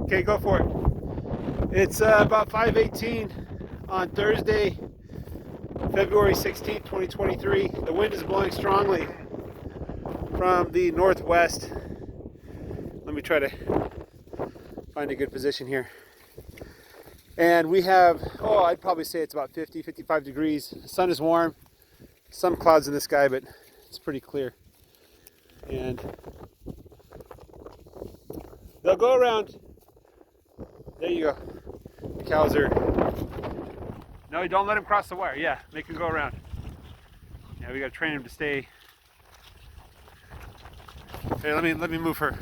Okay, go for it. It's about 5:18 on Thursday, February 16th, 2023. The wind is blowing strongly from the northwest. Let me try to find a good position here. And we have, I'd probably say it's about 50, 55 degrees. The sun is warm. Some clouds in the sky, but it's pretty clear. And they'll go around. There you go. The cows are. No, you don't let them cross the wire. Yeah, make them go around. Yeah, we gotta train them to stay. Here, let me move her.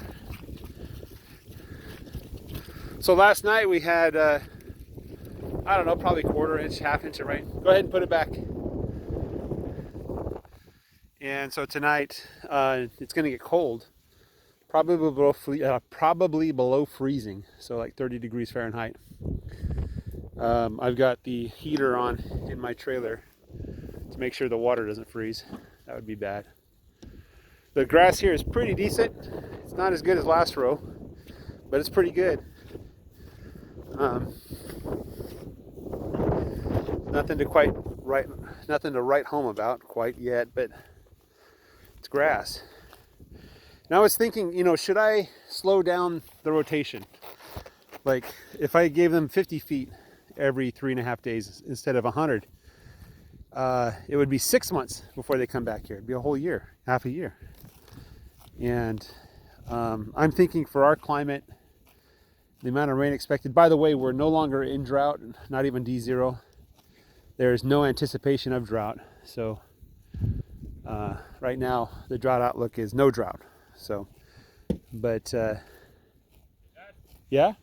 So last night we had, I don't know, probably quarter inch, half inch of rain. Go ahead and put it back. And so tonight it's gonna get cold. Probably below freezing, so like 30 degrees Fahrenheit. I've got the heater on in my trailer to make sure the water doesn't freeze. That would be bad. The grass here is pretty decent. It's not as good as last row, but it's pretty good. Nothing to write home about quite yet, but it's grass. Now I was thinking, should I slow down the rotation? Like if I gave them 50 feet every 3.5 days instead of 100, it would be 6 months before they come back here. It'd be a whole year, half a year. And I'm thinking for our climate, the amount of rain expected, by the way, we're no longer in drought, not even D0. There's no anticipation of drought. So right now the drought outlook is no drought. So, but yeah.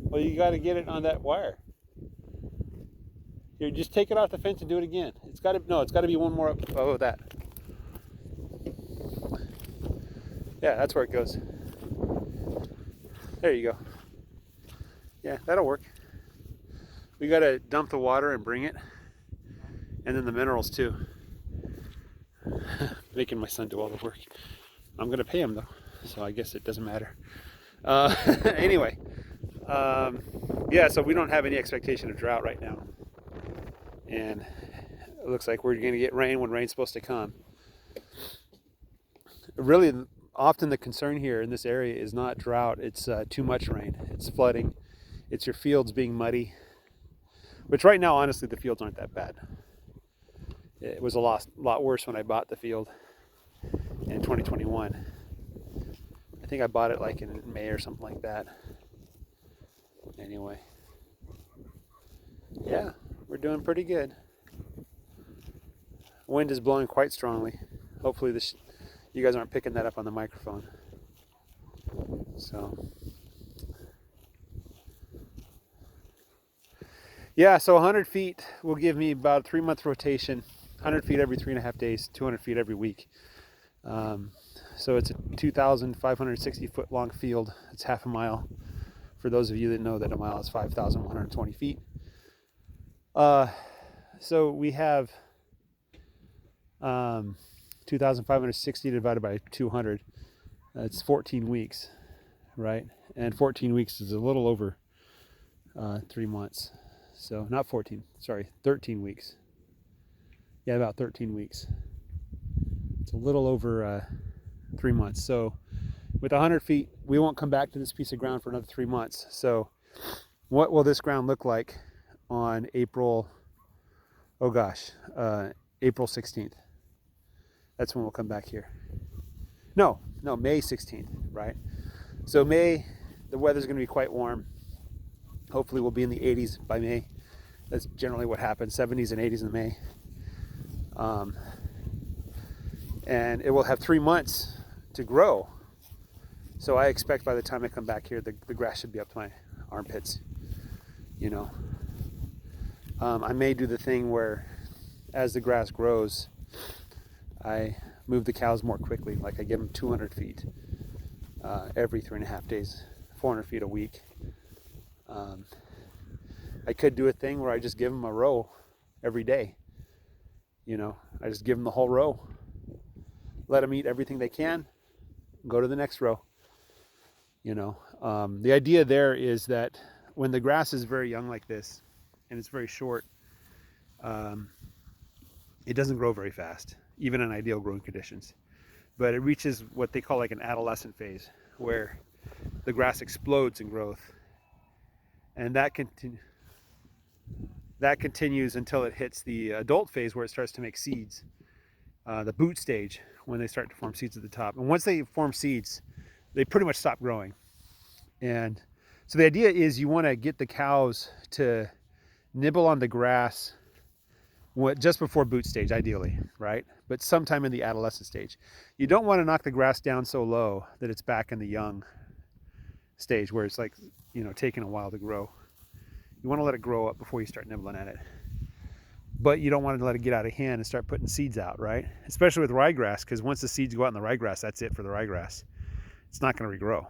Well, you got to get it on that wire. Here, just take it off the fence and do it again. It's got to be one more up. Oh, that. Yeah, that's where it goes. There you go. Yeah, that'll work. We got to dump the water and bring it, and then the minerals too. Making my son do all the work. I'm going to pay him though, so I guess it doesn't matter. Anyway, yeah, so we don't have any expectation of drought right now. And it looks like we're going to get rain when rain's supposed to come. Really, often the concern here in this area is not drought, it's too much rain. It's flooding. It's your fields being muddy. Which right now, honestly, the fields aren't that bad. It was a lot worse when I bought the field in 2021. I think I bought it like in May or something like that. Anyway. Yeah, we're doing pretty good. Wind is blowing quite strongly. Hopefully you guys aren't picking that up on the microphone. So yeah, so 100 feet will give me about a 3-month rotation. 100 feet every 3.5 days, 200 feet every week. So it's a 2,560 foot long field. It's half a mile. For those of you that know that a mile is 5,120 feet. So we have 2,560 divided by 200. It's 14 weeks, right? And 14 weeks is a little over 3 months. So not 14, sorry, 13 weeks. Yeah, about 13 weeks. It's a little over 3 months. So with 100 feet, we won't come back to this piece of ground for another 3 months. So what will this ground look like on April 16th? That's when we'll come back here. No, May 16th, right? So May, the weather's going to be quite warm. Hopefully we'll be in the 80s by May. That's generally what happens, 70s and 80s in May. And it will have 3 months to grow. So I expect by the time I come back here, the grass should be up to my armpits, I may do the thing where as the grass grows, I move the cows more quickly. Like I give them 200 feet every 3.5 days, 400 feet a week. I could do a thing where I just give them a row every day. I just give them the whole row. Let them eat everything they can, go to the next row. The idea there is that when the grass is very young like this and it's very short, it doesn't grow very fast, even in ideal growing conditions. But it reaches what they call like an adolescent phase, where the grass explodes in growth, and that continues until it hits the adult phase, where it starts to make seeds, the boot stage, when they start to form seeds at the top. And once they form seeds, they pretty much stop growing. And so the idea is you want to get the cows to nibble on the grass just before boot stage, ideally, right? But sometime in the adolescent stage. You don't want to knock the grass down so low that it's back in the young stage, where it's like, taking a while to grow. You want to let it grow up before you start nibbling at it. But you don't want to let it get out of hand and start putting seeds out, right? Especially with ryegrass, because once the seeds go out in the ryegrass, that's it for the ryegrass. It's not going to regrow,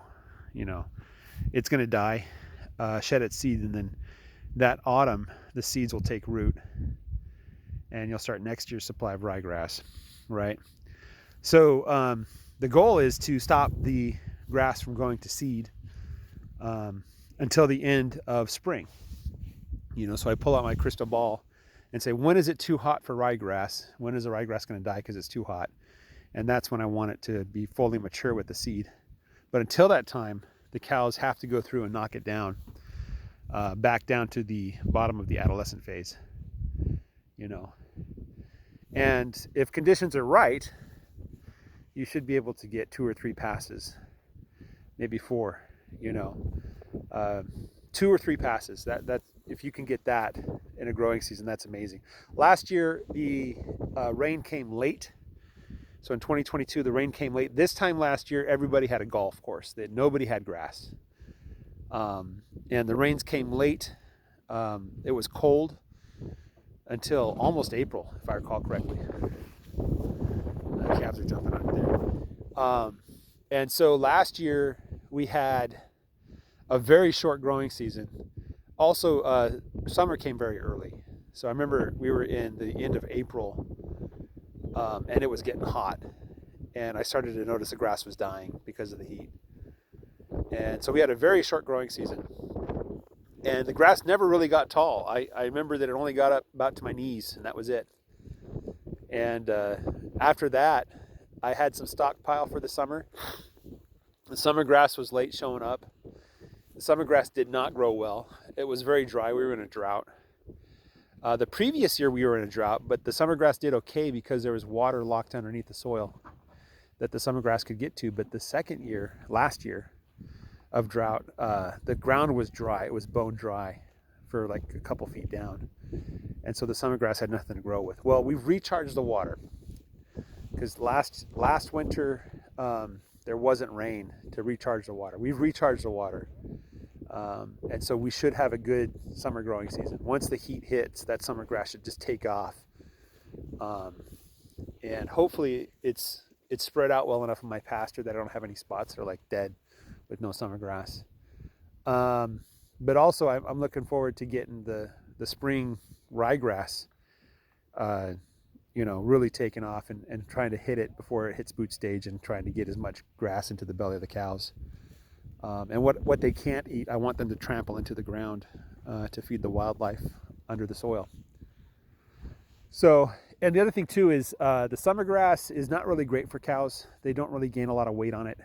It's going to die, shed its seeds, and then that autumn, the seeds will take root, and you'll start next year's supply of ryegrass, right? So the goal is to stop the grass from going to seed until the end of spring. So I pull out my crystal ball and say, when is it too hot for ryegrass? When is the ryegrass going to die because it's too hot? And that's when I want it to be fully mature with the seed. But until that time, the cows have to go through and knock it down, back down to the bottom of the adolescent phase, And if conditions are right, you should be able to get 2 or 3 passes, maybe 4, 2 or 3 passes. That's if you can get that in a growing season, that's amazing. Last year, the rain came late. So in 2022, the rain came late. This time last year, everybody had a golf course. Nobody had grass. And the rains came late. It was cold until almost April, if I recall correctly. The calves are jumping on there. And so last year, we had a very short growing season. Also, summer came very early. So I remember we were in the end of April, and it was getting hot. And I started to notice the grass was dying because of the heat. And so we had a very short growing season. And the grass never really got tall. I remember that it only got up about to my knees, and that was it. And after that, I had some stockpile for the summer. The summer grass was late showing up. The summer grass did not grow well. It was very dry. We were in a drought. The previous year we were in a drought, but the summer grass did okay because there was water locked underneath the soil that the summer grass could get to. But the second year, last year of drought, the ground was dry. It was bone dry for like a couple feet down. And so the summer grass had nothing to grow with. Well, we've recharged the water because last winter there wasn't rain to recharge the water. We've recharged the water. And so we should have a good summer growing season. Once the heat hits, that summer grass should just take off. And hopefully it's spread out well enough in my pasture that I don't have any spots that are like dead with no summer grass. But also I'm looking forward to getting the spring ryegrass, really taking off and trying to hit it before it hits boot stage and trying to get as much grass into the belly of the cows. And what they can't eat, I want them to trample into the ground to feed the wildlife under the soil. So, and the other thing too is the summer grass is not really great for cows. They don't really gain a lot of weight on it.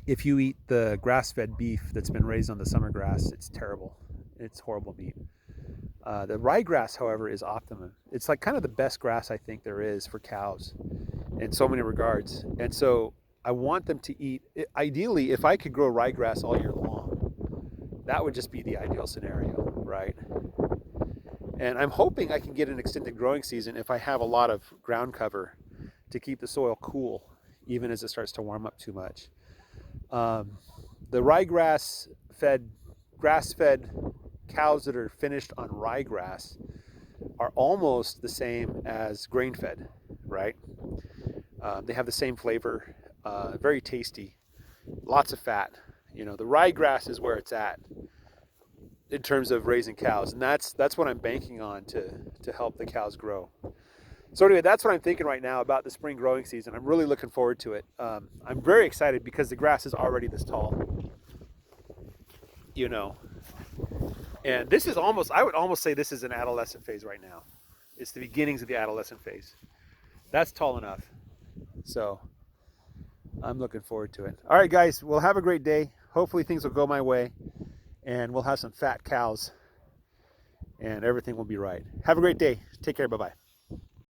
If you eat the grass-fed beef that's been raised on the summer grass, it's terrible. It's horrible meat. The ryegrass, however, is optimum. It's like kind of the best grass I think there is for cows in so many regards. And so I want them to eat, ideally, if I could grow ryegrass all year long, that would just be the ideal scenario, right? And I'm hoping I can get an extended growing season if I have a lot of ground cover to keep the soil cool, even as it starts to warm up too much. The ryegrass-fed, grass-fed cows that are finished on ryegrass are almost the same as grain-fed, right? They have the same flavor, very tasty, lots of fat. The ryegrass is where it's at in terms of raising cows, and that's what I'm banking on to help the cows grow. So anyway, that's what I'm thinking right now about the spring growing season. I'm really looking forward to it. I'm very excited because the grass is already this tall, you know. And this is almost, I would almost say this is an adolescent phase right now. It's the beginnings of the adolescent phase. That's tall enough. So I'm looking forward to it. All right, guys, well, have a great day. Hopefully things will go my way and we'll have some fat cows and everything will be right. Have a great day. Take care. Bye-bye.